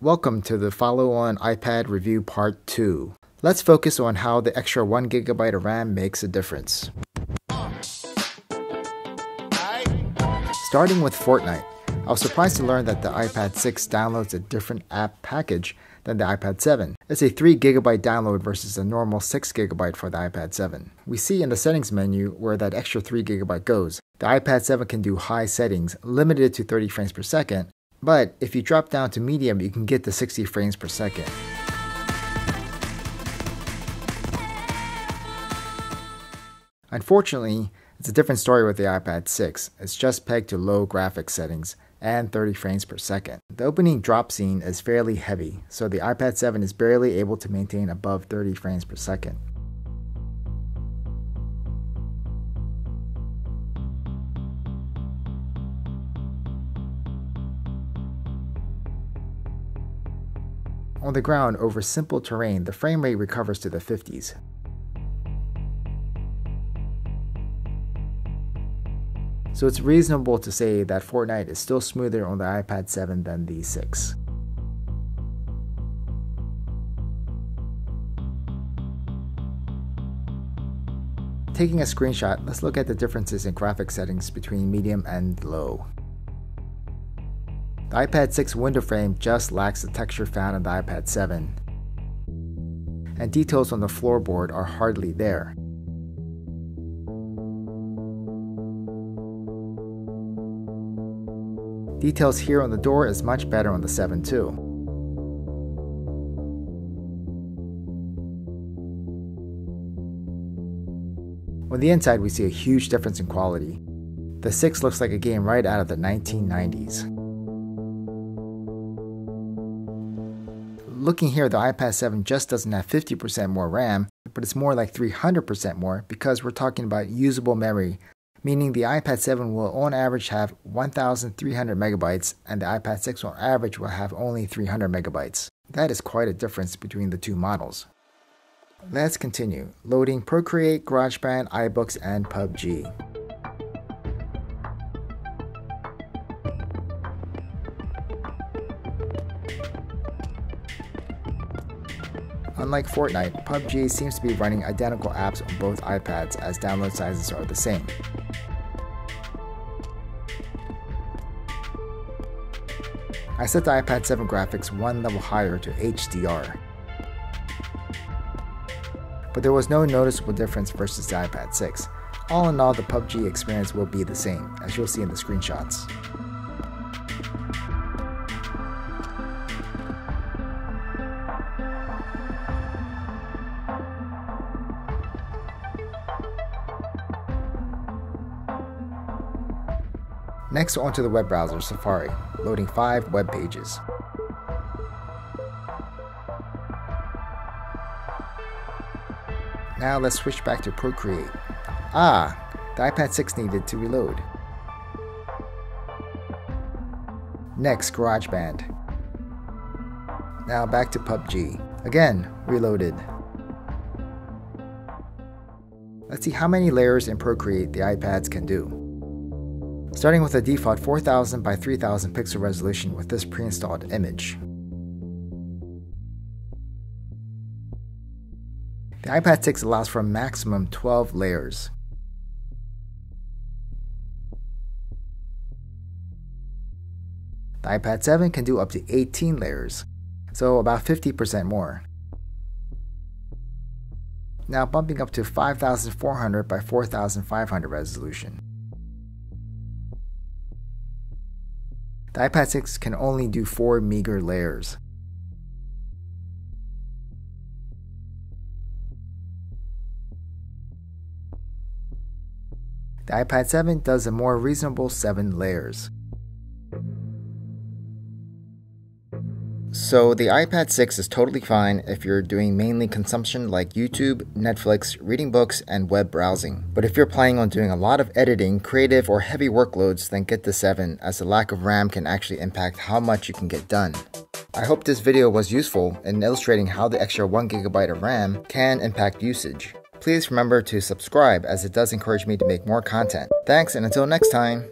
Welcome to the follow-on iPad review part 2. Let's focus on how the extra 1GB of RAM makes a difference. Starting with Fortnite, I was surprised to learn that the iPad 6 downloads a different app package than the iPad 7. It's a 3GB download versus a normal 6GB for the iPad 7. We see in the settings menu where that extra 3GB goes. The iPad 7 can do high settings, limited to 30 frames per second, but if you drop down to medium, you can get to 60 frames per second. Unfortunately, it's a different story with the iPad 6. It's just pegged to low graphics settings and 30 frames per second. The opening drop scene is fairly heavy, so the iPad 7 is barely able to maintain above 30 frames per second. On the ground over simple terrain, the frame rate recovers to the 50s. So it's reasonable to say that Fortnite is still smoother on the iPad 7 than the 6. Taking a screenshot, let's look at the differences in graphics settings between medium and low. The iPad 6 window frame just lacks the texture found on the iPad 7, and details on the floorboard are hardly there. Details here on the door is much better on the 7 too. On the inside, we see a huge difference in quality. The 6 looks like a game right out of the 1990s. Looking here, the iPad 7 just doesn't have 50% more RAM, but it's more like 300% more because we're talking about usable memory, meaning the iPad 7 will on average have 1,300 megabytes and the iPad 6 on average will have only 300 megabytes. That is quite a difference between the two models. Let's continue. Loading Procreate, GarageBand, iBooks, and PUBG. Unlike Fortnite, PUBG seems to be running identical apps on both iPads as download sizes are the same. I set the iPad 7 graphics one level higher to HDR. But there was no noticeable difference versus the iPad 6. All in all, the PUBG experience will be the same, as you'll see in the screenshots. Next, onto the web browser, Safari, loading 5 web pages. Now let's switch back to Procreate. The iPad 6 needed to reload. Next, GarageBand. Now back to PUBG. Again, reloaded. Let's see how many layers in Procreate the iPads can do. Starting with a default 4000 by 3000 pixel resolution with this pre-installed image. The iPad 6 allows for a maximum 12 layers. The iPad 7 can do up to 18 layers, so about 50% more. Now bumping up to 5400 by 4500 resolution. The iPad 6 can only do 4 meager layers. The iPad 7 does a more reasonable 7 layers. So the iPad 6 is totally fine if you're doing mainly consumption like YouTube, Netflix, reading books, and web browsing. But if you're planning on doing a lot of editing, creative, or heavy workloads, then get the 7, as the lack of RAM can actually impact how much you can get done. I hope this video was useful in illustrating how the extra 1GB of RAM can impact usage. Please remember to subscribe as it does encourage me to make more content. Thanks, and until next time.